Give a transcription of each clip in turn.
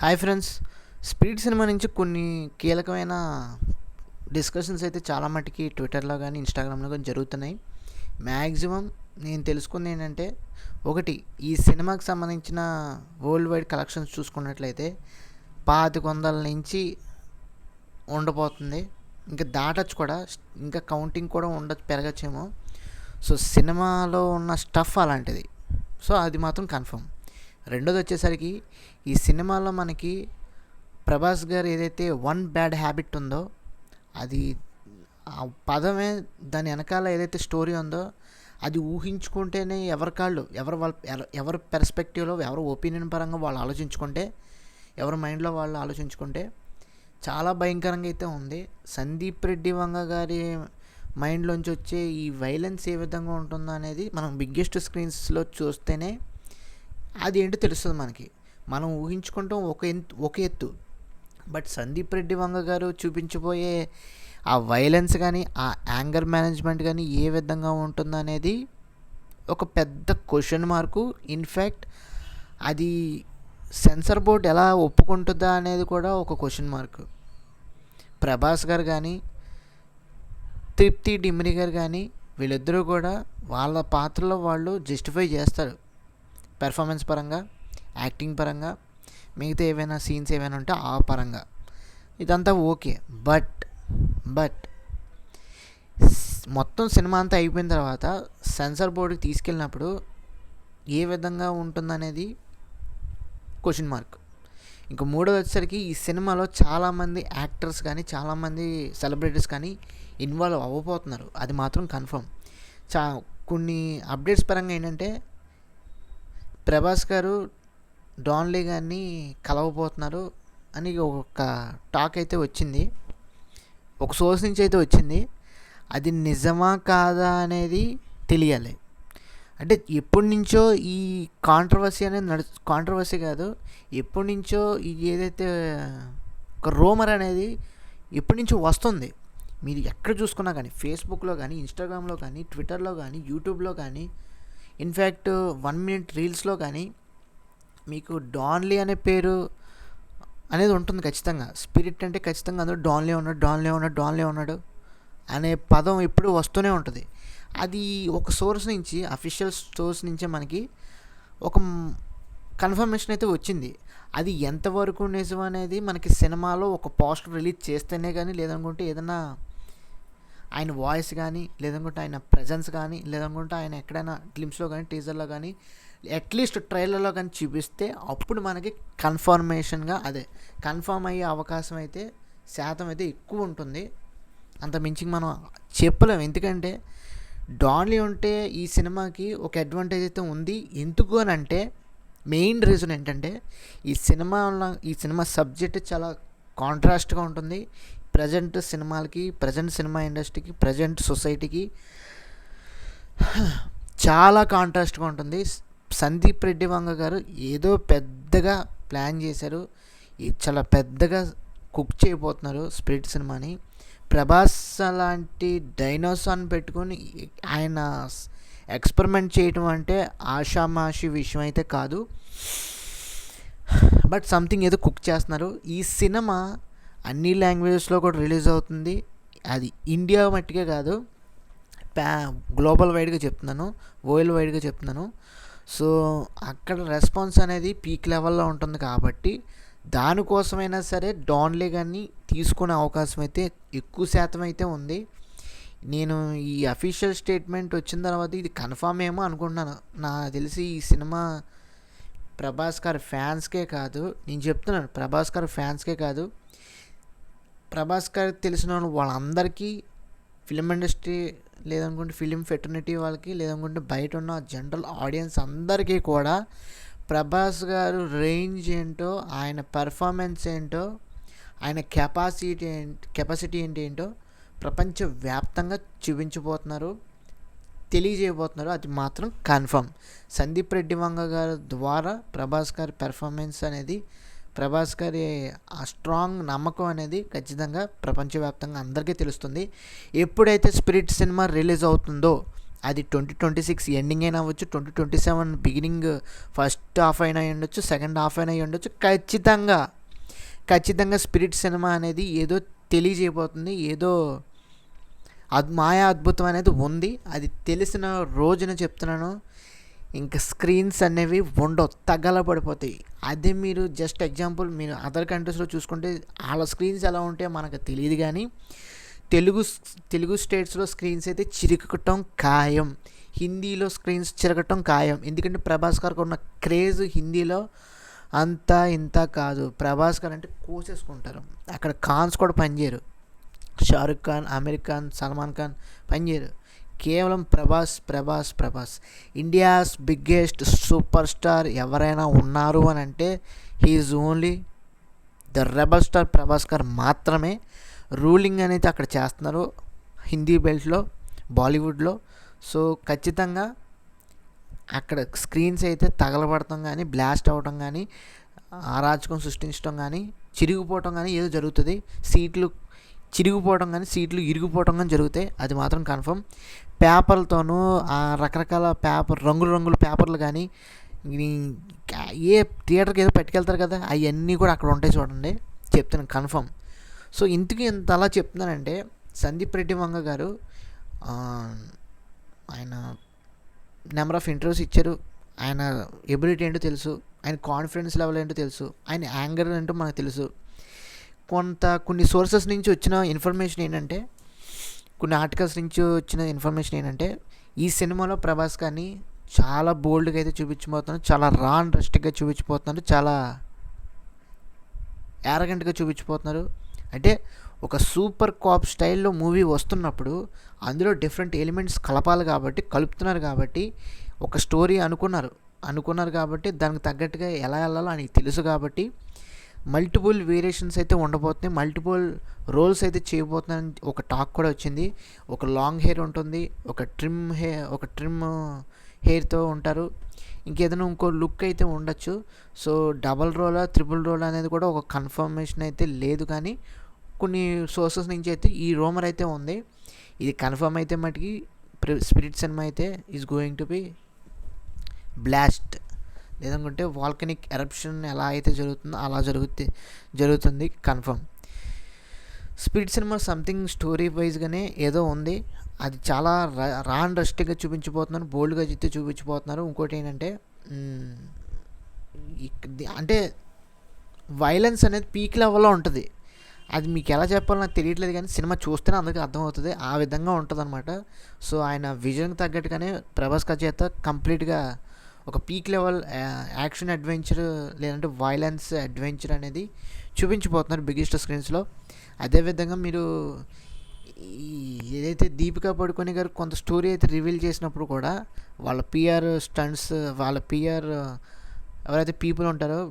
Hi friends. Speed cinema నుంచి కొన్ని కీలకమైన డిస్కషన్స్ అయితే చాలా మటుకి ట్విట్టర్లో కానీ ఇన్స్టాగ్రామ్లో కానీ జరుగుతున్నాయి. మ్యాక్సిమం నేను తెలుసుకుంది ఏంటంటే, ఒకటి, ఈ సినిమాకి సంబంధించిన వరల్డ్ వైడ్ కలెక్షన్స్ చూసుకున్నట్లయితే 2500 నుంచి ఉండబోతుంది. ఇంకా దాటచ్చు కూడా, ఇంకా కౌంటింగ్ కూడా పెరగచ్చేమో. సో సినిమాలో ఉన్న స్టఫ్ అలాంటిది. సో అది మాత్రం కన్ఫర్మ్. రెండోది వచ్చేసరికి, ఈ సినిమాలో మనకి ప్రభాస్ గారు ఏదైతే వన్ బ్యాడ్ హ్యాబిట్ ఉందో, అది ఆ పదమే, దాని వెనకాల ఏదైతే స్టోరీ ఉందో అది ఊహించుకుంటేనే ఎవరి పెర్స్పెక్టివ్లో, ఎవరి ఒపీనియన్ పరంగా వాళ్ళు ఆలోచించుకుంటే, ఎవరి మైండ్లో వాళ్ళు ఆలోచించుకుంటే చాలా భయంకరంగా అయితే ఉంది. సందీప్ రెడ్డి వంగ గారి మైండ్లోంచి వచ్చే ఈ వైలెన్స్ ఏ విధంగా ఉంటుందో అనేది మనం బిగ్గెస్ట్ స్క్రీన్స్లో చూస్తేనే అది ఏంటో తెలుస్తుంది మనకి. మనం ఊహించుకుంటాం ఒక ఎత్తు, బట్ సందీప్ రెడ్డి వంగ గారు చూపించబోయే ఆ వైలెన్స్ కానీ, ఆ యాంగర్ మేనేజ్మెంట్ కానీ ఏ విధంగా ఉంటుందో అనేది ఒక పెద్ద క్వశ్చన్ మార్కు. ఇన్ఫ్యాక్ట్ అది సెన్సార్ బోర్డ్ ఎలా ఒప్పుకుంటుందా అనేది కూడా ఒక క్వశ్చన్ మార్కు. ప్రభాస్ గారు కానీ, తృప్తి డిమ్రి గారు కానీ, వీళ్ళిద్దరూ కూడా వాళ్ళ పాత్రలో వాళ్ళు జస్టిఫై చేస్తారు, పెర్ఫార్మెన్స్ పరంగా, యాక్టింగ్ పరంగా, మిగతా ఏవైనా సీన్స్ ఏవైనా ఉంటే ఆ పరంగా ఇదంతా ఓకే. బట్ మొత్తం సినిమా అంతా అయిపోయిన తర్వాత సెన్సార్ బోర్డుకి తీసుకెళ్ళినప్పుడు ఏ విధంగా ఉంటుందనేది క్వశ్చన్ మార్క్. ఇంకా మూడోది వచ్చేసరికి, ఈ సినిమాలో చాలామంది యాక్టర్స్ కానీ, చాలామంది సెలబ్రిటీస్ కానీ ఇన్వాల్వ్ అవ్వబోతున్నారు. అది మాత్రం కన్ఫర్మ్. కొన్ని అప్డేట్స్ పరంగా ఏంటంటే, ప్రభాస్ గారు డాన్ లీ గారిని కలవబోతున్నారు అని ఒక టాక్ అయితే వచ్చింది, ఒక సోర్స్ నుంచి అయితే వచ్చింది. అది నిజమా కాదా అనేది తెలియాలి. అంటే ఎప్పటి నుంచో ఈ కాంట్రవర్సీ అనేది కాంట్రవర్సీ కాదు, ఎప్పటి నుంచో ఇది ఏదైతే ఒక రూమర్ అనేది ఎప్పటి నుంచో వస్తుంది. మీరు ఎక్కడ చూసుకున్నా కానీ, ఫేస్బుక్లో కానీ, ఇన్స్టాగ్రామ్లో కానీ, ట్విట్టర్లో కానీ, యూట్యూబ్లో కానీ, ఇన్ఫ్యాక్ట్ 1 minute రీల్స్లో కానీ మీకు డాన్లీ అనే పేరు అనేది ఉంటుంది ఖచ్చితంగా. స్పిరిట్ అంటే ఖచ్చితంగా అందులో డాన్లీ ఉన్నాడు అనే పదం ఎప్పుడు వస్తూనే ఉంటుంది. అది ఒక సోర్స్ నుంచి, అఫీషియల్ సోర్స్ నుంచే మనకి ఒక కన్ఫర్మేషన్ అయితే వచ్చింది. అది ఎంతవరకు నిజం అనేది మనకి సినిమాలో ఒక పోస్టర్ రిలీజ్ చేస్తేనే కానీ, లేదనుకుంటే ఏదైనా ఆయన వాయిస్ కానీ, లేదనుకుంటే ఆయన ప్రజెన్స్ కానీ, లేదనుకుంటే ఆయన ఎక్కడైనా గ్లిమ్స్లో కానీ, టీజర్లో కానీ, అట్లీస్ట్ ట్రైలర్లో కానీ చూపిస్తే అప్పుడు మనకి కన్ఫర్మ్ అయ్యే అవకాశం అయితే, శాతం అయితే ఎక్కువ ఉంటుంది. అంత మించి మనం చెప్పలేము. ఎందుకంటే డాన్లీ ఉంటే ఈ సినిమాకి ఒక అడ్వాంటేజ్ అయితే ఉంది. ఎందుకు అని అంటే, మెయిన్ రీజన్ ఏంటంటే, ఈ సినిమా సబ్జెక్ట్ చాలా కాంట్రాస్ట్గా ఉంటుంది. ప్రజెంట్ సినిమాలకి, ప్రజెంట్ సినిమా ఇండస్ట్రీకి, ప్రజెంట్ సొసైటీకి చాలా కాంట్రాస్ట్గా ఉంటుంది. సందీప్ రెడ్డి వంగ గారు ఏదో పెద్దగా ప్లాన్ చేశారు, చాలా పెద్దగా కుక్ చేయబోతున్నారు స్పిరిట్ సినిమాని. ప్రభాస్ లాంటి డైనోసార్ని పెట్టుకొని ఆయన ఎక్స్పెరిమెంట్ చేయటం అంటే ఆషామాషి విషయం అయితే కాదు. బట్ సంథింగ్ ఏదో కుక్ చేస్తున్నారు. ఈ సినిమా అన్ని లాంగ్వేజెస్లో కూడా రిలీజ్ అవుతుంది. అది ఇండియా మట్టికే కాదు, గ్లోబల్ వైడ్గా చెప్తున్నాను, వరల్డ్ వైడ్గా చెప్తున్నాను. సో అక్కడ రెస్పాన్స్ అనేది పీక్ లెవెల్లో ఉంటుంది. కాబట్టి దానికోసమైనా సరే డాన్లీ గారిని తీసుకునే అవకాశం అయితే ఎక్కువ శాతం అయితే ఉంది. నేను ఈ అఫీషియల్ స్టేట్మెంట్ వచ్చిన తర్వాత ఇది కన్ఫామ్ ఏమో అనుకుంటున్నాను. నాకు తెలిసి ఈ సినిమా ప్రభాస్ గారి ఫ్యాన్స్కే కాదు, నేను చెప్తున్నాను, ప్రభాస్ గారి ఫ్యాన్స్కే కాదు, ప్రభాస్ గారికి తెలిసిన వాళ్ళందరికీ, ఫిలిం ఇండస్ట్రీ, లేదనుకుంటే ఫిలిం ఫెటర్నిటీ వాళ్ళకి, లేదనుకుంటే బయట ఉన్న జనరల్ ఆడియన్స్ అందరికీ కూడా ప్రభాస్ గారు రేంజ్ ఏంటో, ఆయన పెర్ఫార్మెన్స్ ఏంటో, ఆయన కెపాసిటీ ఏంటో ప్రపంచవ్యాప్తంగా చూపించబోతున్నారు, తెలియజేయబోతున్నారు. అది మాత్రం కన్ఫర్మ్. సందీప్ రెడ్డి వంగ గారి ద్వారా ప్రభాస్ గారి పెర్ఫార్మెన్స్ అనేది, ప్రభాస్ గారి ఆ స్ట్రాంగ్ నమ్మకం అనేది ఖచ్చితంగా ప్రపంచవ్యాప్తంగా అందరికీ తెలుస్తుంది. ఎప్పుడైతే స్పిరిట్ సినిమా రిలీజ్ అవుతుందో అది 2026 ఎండింగ్ అయినా అవ్వచ్చు, 2027 బిగినింగ్ ఫస్ట్ హాఫ్ అయినా అయి ఉండొచ్చు, సెకండ్ హాఫ్ అయినా అయి ఉండొచ్చు. ఖచ్చితంగా స్పిరిట్ సినిమా అనేది ఏదో తెలియజేయబోతుంది, ఏదో మాయా అద్భుతం అనేది ఉంది. అది తెలిసిన రోజున చెప్తున్నాను, ఇంకా స్క్రీన్స్ అనేవి ఉండవు, తగలబడిపోతాయి. అదే మీరు జస్ట్ ఎగ్జాంపుల్ మీరు అదర్ కంట్రీస్లో చూసుకుంటే వాళ్ళ స్క్రీన్స్ ఎలా ఉంటాయో మనకు తెలియదు, కానీ తెలుగు స్టేట్స్లో స్క్రీన్స్ అయితే చిరగటం ఖాయం, హిందీలో స్క్రీన్స్ చిరగటం ఖాయం. ఎందుకంటే ప్రభాస్ గారికి ఉన్న క్రేజ్ హిందీలో అంతా ఇంత కాదు. ప్రభాస్ గారు అంటే కోసేసుకుంటారు, అక్కడ ఖాన్స్ కూడా పనిచేయరు, షారుఖ్ ఖాన్, అమీర్ ఖాన్, సల్మాన్ ఖాన్ పనిచేయరు, కేవలం Prabhas. India's biggest super star ఎవరైనా ఉన్నారు అని అంటే he's only the rebel star Prabhas గారు మాత్రమే. రూలింగ్ అనేది అక్కడ చేస్తున్నారు హిందీ బెల్ట్లో, బాలీవుడ్లో. సో ఖచ్చితంగా అక్కడ స్క్రీన్స్ అయితే తగలబడటం కానీ, బ్లాస్ట్ అవ్వటం కానీ, అరాచకం సృష్టించడం కానీ, చిరిగిపోవటం కానీ ఏదో జరుగుతుంది. సీట్లు చిరిగిపోవడం కానీ, సీట్లు ఇరిగిపోవడం కానీ జరుగుతాయి, అది మాత్రం కన్ఫర్మ్. పేపర్లతోనూ రకరకాల రంగుల పేపర్లు కానీ ఏ థియేటర్కి ఏదో పట్టుకెళ్తారు కదా, అవన్నీ కూడా అక్కడ ఉంటాయి చూడండి, చెప్తాను కన్ఫర్మ్. సో ఇంతకీ ఇంత అలా చెప్తున్నానంటే, సందీప్ రెడ్డి వంగ గారు ఆయన నెంబర్ ఆఫ్ ఇంటర్వ్యూస్ ఇచ్చారు, ఆయన ఎబిలిటీ ఏంటో తెలుసు, ఆయన కాన్ఫిడెన్స్ లెవెల్ ఏంటో తెలుసు, ఆయన యాంగర్ ఏంటో మనకు తెలుసు. కొన్ని సోర్సెస్ నుంచి వచ్చిన ఇన్ఫర్మేషన్ ఏంటంటే, కొన్ని ఆర్టికల్స్ నుంచి వచ్చిన ఇన్ఫర్మేషన్ ఏంటంటే, ఈ సినిమాలో ప్రభాస్ గారిని చాలా బోల్డ్గా అయితే చూపించబోతున్నారు, చాలా రా అండ్ రస్టిక్గా చూపించబోతున్నారు, చాలా యారగెంట్గా చూపించబోతున్నారు. అంటే ఒక సూపర్ కాప్ స్టైల్లో మూవీ వస్తున్నప్పుడు అందులో డిఫరెంట్ ఎలిమెంట్స్ కలుపుతున్నారు కాబట్టి ఒక స్టోరీ అనుకున్నారు కాబట్టి దానికి తగ్గట్టుగా ఎలా వెళ్ళాలో ఆయనకి తెలుసు కాబట్టి మల్టిపుల్ వేరియేషన్స్ అయితే ఉండబోతున్నాయి, మల్టిపుల్ రోల్స్ అయితే చేయబోతున్నాయని ఒక టాక్ కూడా వచ్చింది. ఒక లాంగ్ హెయిర్ ఉంటుంది, ఒక ట్రిమ్ హెయిర్తో ఉంటారు, ఇంకేదైనా ఇంకో లుక్ అయితే ఉండొచ్చు. సో డబల్ రోలా ట్రిపుల్ రోలా అనేది కూడా ఒక కన్ఫర్మేషన్ అయితే లేదు, కానీ కొన్ని సోర్సెస్ నుంచి అయితే ఈ రూమర్ అయితే ఉంది. ఇది కన్ఫర్మ్ అయితే మటుకి స్పిరిట్ సినిమా అయితే is going to be blast, లేదనుకుంటే వాల్కనిక్ ఎరప్షన్ ఎలా అయితే జరుగుతుందో అలా జరుగుతుంది confirm. Spirit cinema something story వైజ్గానే ఏదో ఉంది, అది చాలా రా అండ్ రస్టిక్గా చూపించబోతున్నారు, బోల్డ్గా అయితే చూపించబోతున్నారు. ఇంకోటి ఏంటంటే అంటే వైలెన్స్ అనేది పీక్ లెవెల్లో ఉంటుంది, అది మీకు ఎలా చెప్పాలో నాకు తెలియట్లేదు, కానీ సినిమా చూస్తేనే అందరికీ అర్థమవుతుంది, ఆ విధంగా ఉంటుంది అనమాట. సో ఆయన విజన్కి తగ్గట్టుగానే ప్రభాస్ గారి చేత కంప్లీట్గా ఒక పీక్ లెవెల్ యాక్షన్ అడ్వెంచర్ లేదంటే వైలెన్స్ అడ్వెంచర్ అనేది చూపించబోతున్నారు బిగ్గెస్ట్ స్క్రీన్స్లో. అదేవిధంగా మీరు ఏదైతే దీపికా పడుకొని గారు కొంత స్టోరీ అయితే రివీల్ చేసినప్పుడు కూడా వాళ్ళ పిఆర్ స్టంట్స్, వాళ్ళ పిఆర్ ఎవరైతే పీపుల్ ఉంటారో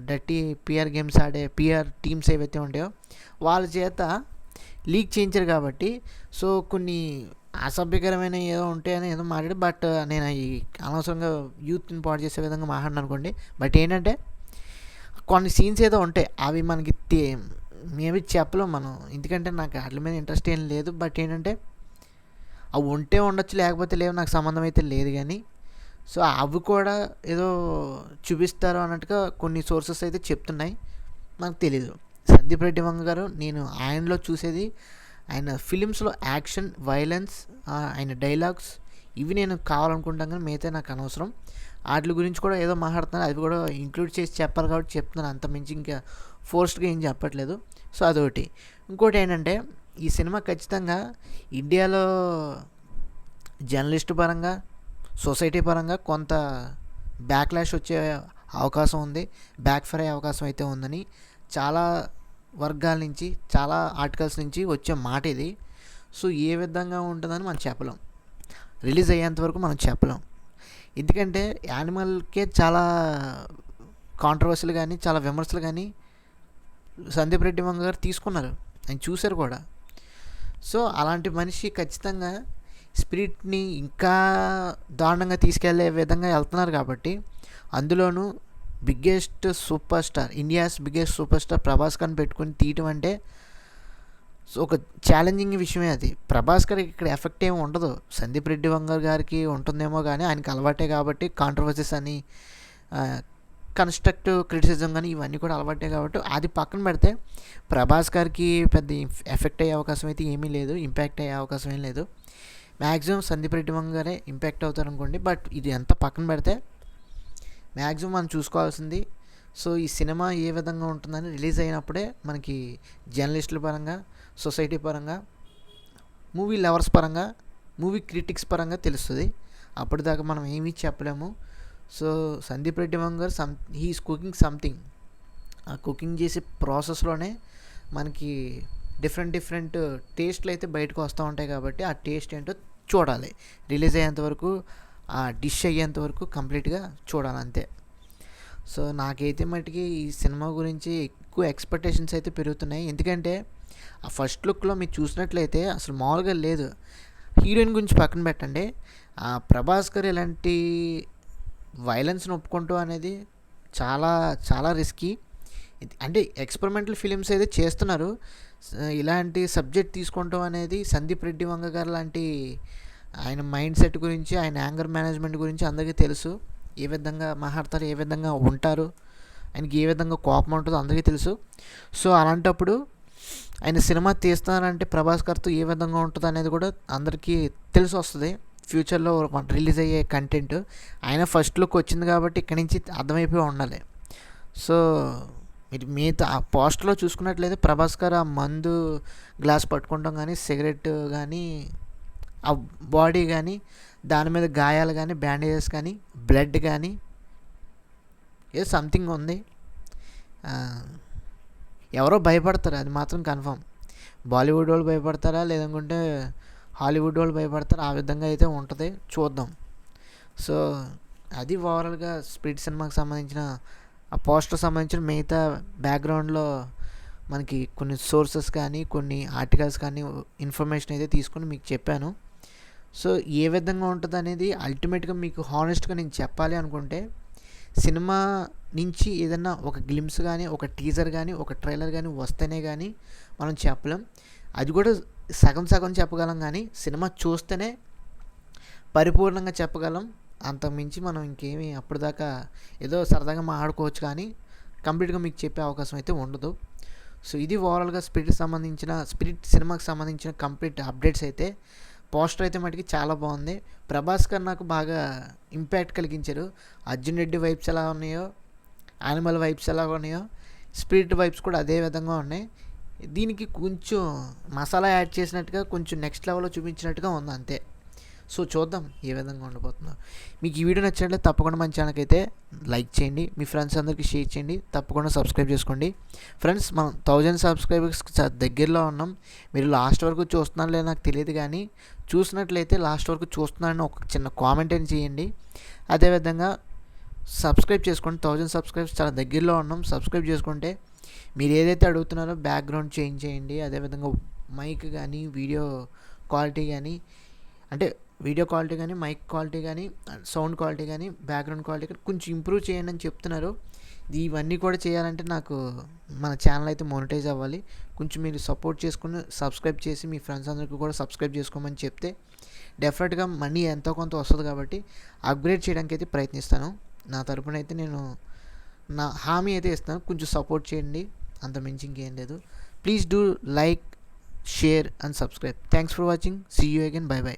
డర్టీ పిఆర్ గేమ్స్ ఆడే పిఆర్ టీమ్స్ ఏవైతే ఉంటాయో వాళ్ళ చేత లీక్ చేయించారు కాబట్టి సో కొన్ని అసభ్యకరమైన ఏదో ఉంటాయని ఏదో మాట్లాడి, బట్ నేను ఈ అనవసరంగా యూత్ని పాడు చేసే విధంగా మాట్లాడిన అనుకోండి. బట్ ఏంటంటే కొన్ని సీన్స్ ఏదో ఉంటాయి, అవి మనకి మేబీ చెప్పలేం మనం, ఎందుకంటే నాకు వాటి మీద ఇంట్రెస్ట్ ఏం లేదు. బట్ ఏంటంటే అవి ఉంటే ఉండొచ్చు, లేకపోతే లేవు, నాకు సంబంధం అయితే లేదు. కానీ సో అవి కూడా ఏదో చూపిస్తారు అన్నట్టుగా కొన్ని సోర్సెస్ అయితే చెప్తున్నాయి, నాకు తెలీదు. సందీప్ రెడ్డి వంగ గారు నేను ఆయనలో చూసేది ఆయన ఫిలిమ్స్లో యాక్షన్, వైలెన్స్, ఆయన డైలాగ్స్ ఇవి నేను కావాలనుకుంటాను, కానీ మిగతా నాకు అనవసరం. వాటి గురించి కూడా ఏదో మాట్లాడుతున్నాను, అవి కూడా ఇంక్లూడ్ చేసి చెప్పాలి కాబట్టి చెప్తున్నాను, అంత మించి ఇంకా ఫోర్స్డ్గా ఏం చెప్పట్లేదు. సో అదొకటి. ఇంకోటి ఏంటంటే ఈ సినిమా ఖచ్చితంగా ఇండియాలో జర్నలిస్ట్ పరంగా, సొసైటీ పరంగా కొంత బ్యాక్లాష్ వచ్చే అవకాశం ఉంది, బ్యాక్ ఫైర్ అయ్యే అవకాశం అయితే ఉందని చాలా వర్గాల నుంచి, చాలా ఆర్టికల్స్ నుంచి వచ్చే మాట ఇది. సో ఏ విధంగా ఉంటుందని మనం చెప్పలేం, రిలీజ్ అయ్యేంత వరకు మనం చెప్పలేం. ఎందుకంటే యానిమల్కే చాలా కాంట్రవర్సీలు కానీ, చాలా విమర్శలు కానీ సందీప్ రెడ్డి వంగ గారు తీసుకున్నారు, ఆయన చూశారు కూడా. సో అలాంటి మనిషి ఖచ్చితంగా స్పిరిట్ని ఇంకా దారుణంగా తీసుకెళ్లే విధంగా వెళ్తున్నారు కాబట్టి, అందులోనూ biggest super star, India's biggest super star Prabhas Khan పెట్టుకుని తీయటం అంటే సో ఒక ఛాలెంజింగ్ విషయమే అది. ప్రభాస్ గారికి ఇక్కడ ఎఫెక్ట్ ఏమి ఉండదు. సందీప్ రెడ్డి వంగ గారికి ఉంటుందేమో కానీ ఆయనకి అలవాటే కాబట్టి కాంట్రవర్సీస్ అని కన్స్ట్రక్టివ్ క్రిటిసిజం కానీ ఇవన్నీ కూడా అలవాటే కాబట్టి అది పక్కన పెడితే ప్రభాస్ గారికి పెద్ద ఎఫెక్ట్ అయ్యే అవకాశం అయితే ఏమీ లేదు, ఇంపాక్ట్ అయ్యే అవకాశం ఏం లేదు. మ్యాక్సిమం సందీప్ రెడ్డి వంగ గారే ఇంపాక్ట్ అవుతారు అనుకోండి. బట్ ఇది ఎంత పక్కన పెడితే మ్యాక్సిమం మనం చూసుకోవాల్సింది సో ఈ సినిమా ఏ విధంగా ఉంటుందని రిలీజ్ అయినప్పుడే మనకి జర్నలిస్టుల పరంగా, సొసైటీ పరంగా, మూవీ లవర్స్ పరంగా, మూవీ క్రిటిక్స్ పరంగా తెలుస్తుంది. అప్పటిదాకా మనం ఏమీ చెప్పలేము. సో సందీప్ రెడ్డి వంగ గారు హీఈస్ కుకింగ్ సంథింగ్. ఆ కుకింగ్ చేసే ప్రాసెస్లోనే మనకి డిఫరెంట్ టేస్ట్లు అయితే బయటకు వస్తూ ఉంటాయి కాబట్టి ఆ టేస్ట్ ఏంటో చూడాలి. రిలీజ్ అయ్యేంతవరకు, ఆ డిష్ అయ్యేంతవరకు కంప్లీట్గా చూడాలి అంతే. సో నాకైతే మటుకి ఈ సినిమా గురించి ఎక్కువ ఎక్స్పెక్టేషన్స్ అయితే పెరుగుతున్నాయి. ఎందుకంటే ఆ ఫస్ట్ లుక్లో మీరు చూసినట్లయితే అసలు మామూలుగా లేదు. హీరోయిన్ గురించి పక్కన పెట్టండి, ఆ ప్రభాస్ గారు ఇలాంటి వైలెన్స్ని ఒప్పుకుంటూ అనేది చాలా చాలా రిస్కీ. అంటే ఎక్స్పెరిమెంటల్ ఫిలిమ్స్ అయితే చేస్తున్నారు. ఇలాంటి సబ్జెక్ట్ తీసుకుంటాం అనేది సందీప్ రెడ్డి వంగ గారు లాంటి ఆయన మైండ్ సెట్ గురించి, ఆయన యాంగర్ మేనేజ్మెంట్ గురించి అందరికీ తెలుసు. ఏ విధంగా మాట్లాడతారు, ఏ విధంగా ఉంటారు, ఆయనకి ఏ విధంగా కోపం ఉంటుందో అందరికీ తెలుసు. సో అలాంటప్పుడు ఆయన సినిమా తీస్తున్నారంటే ప్రభాస్ గారితో ఏ విధంగా ఉంటుంది అనేది కూడా అందరికీ తెలిసి వస్తుంది. ఫ్యూచర్లో రిలీజ్ అయ్యే కంటెంట్ ఆయన ఫస్ట్ లుక్ వచ్చింది కాబట్టి ఇక్కడి నుంచి అర్థమైపోయి ఉండాలి. సో మీరు మిగతా ఆ పోస్టర్లో చూసుకున్నట్లయితే ప్రభాస్ గారు ఆ మందు గ్లాస్ పట్టుకుంటాం కానీ, సిగరెట్ కానీ, ఆ బాడీ కానీ, దాని మీద గాయాలు కానీ, బ్యాండేజెస్ కానీ, బ్లడ్ కానీ ఏదో సంథింగ్ ఉంది. ఎవరో భయపడతారు, అది మాత్రం కన్ఫర్మ్. బాలీవుడ్ వాళ్ళు భయపడతారా లేదనుకుంటే హాలీవుడ్ వాళ్ళు భయపడతారు, ఆ విధంగా అయితే ఉంటుంది. చూద్దాం. సో అది ఓవరాల్గా స్పిరిట్ సినిమాకి సంబంధించిన ఆ పోస్టర్ సంబంధించిన మిగతా బ్యాక్గ్రౌండ్లో మనకి కొన్ని సోర్సెస్ కానీ, కొన్ని ఆర్టికల్స్ కానీ ఇన్ఫర్మేషన్ అయితే తీసుకొని మీకు చెప్పాను. సో ఏ విధంగా ఉంటుంది అనేది అల్టిమేట్గా మీకు హానెస్ట్గా నేను చెప్పాలి అనుకుంటే సినిమా నుంచి ఏదన్నా ఒక గ్లిమ్స్ కానీ, ఒక టీజర్ కానీ, ఒక ట్రైలర్ కానీ వస్తేనే కానీ మనం చెప్పలేం. అది కూడా సగం సగం చెప్పగలం కానీ సినిమా చూస్తేనే పరిపూర్ణంగా చెప్పగలం. అంతకుమించి మనం ఇంకేమీ అప్పటిదాకా ఏదో సరదాగా మాట్లాడుకోవచ్చు కానీ కంప్లీట్గా మీకు చెప్పే అవకాశం అయితే ఉండదు. సో ఇది ఓవరాల్గా స్పిరిట్ సినిమాకి సంబంధించిన కంప్లీట్ అప్డేట్స్ అయితే. పోస్టర్ అయితే మటుకి చాలా బాగుంది. ప్రభాస్ గారు నాకు బాగా ఇంపాక్ట్ కలిగించారు. అర్జున్ రెడ్డి వైబ్స్ ఎలా ఉన్నాయో, యానిమల్ వైబ్స్ ఎలా ఉన్నాయో, స్పిరిట్ వైబ్స్ కూడా అదే విధంగా ఉన్నాయి. దీనికి కొంచెం మసాలా యాడ్ చేసినట్టుగా, కొంచెం నెక్స్ట్ లెవెల్లో చూపించినట్టుగా ఉంది అంతే. సో చూద్దాం ఏ విధంగా ఉండబోతుందో. మీకు ఈ వీడియో నచ్చినట్లయితే తప్పకుండా మన ఛానల్కి అయితే లైక్ చేయండి, మీ ఫ్రెండ్స్ అందరికీ షేర్ చేయండి, తప్పకుండా సబ్స్క్రైబ్ చేసుకోండి. ఫ్రెండ్స్ మనం 1000 సబ్స్క్రైబర్స్ దగ్గరలో ఉన్నాం. మీరు లాస్ట్ వరకు చూస్తున్నారో లేదో నాకు తెలియదు కానీ చూసినట్లయితే లాస్ట్ వరకు చూస్తున్నారని ఒక చిన్న కామెంట్ అని చేయండి. అదేవిధంగా సబ్స్క్రైబ్ చేసుకోండి. 1000 సబ్స్క్రైబర్స్ చాలా దగ్గరలో ఉన్నాం. సబ్స్క్రైబ్ చేసుకుంటే మీరు ఏదైతే అడుగుతున్నారో బ్యాక్గ్రౌండ్ చేంజ్ చేయండి. అదేవిధంగా మైక్ కానీ, వీడియో క్వాలిటీ కానీ, అంటే వీడియో క్వాలిటీ కానీ, మైక్ క్వాలిటీ కానీ, సౌండ్ క్వాలిటీ కానీ, బ్యాక్గ్రౌండ్ క్వాలిటీ కానీ కొంచెం ఇంప్రూవ్ చేయండి అని చెప్తున్నారు. ఇవన్నీ కూడా చేయాలంటే నాకు మన ఛానల్ అయితే మోనిటైజ్ అవ్వాలి. కొంచెం మీరు సపోర్ట్ చేసుకుని సబ్స్క్రైబ్ చేసి మీ ఫ్రెండ్స్ అందరికీ కూడా సబ్స్క్రైబ్ చేసుకోమని చెప్తే డెఫినెట్గా మనీ ఎంతో కొంత వస్తుంది కాబట్టి అప్గ్రేడ్ చేయడానికి అయితే ప్రయత్నిస్తాను. నా తరపున అయితే నేను నా హామీ అయితే ఇస్తాను. కొంచెం సపోర్ట్ చేయండి, అంత మించి ఇంకేం లేదు. Please do like, share and subscribe. Thanks for watching. See you again. Bye by.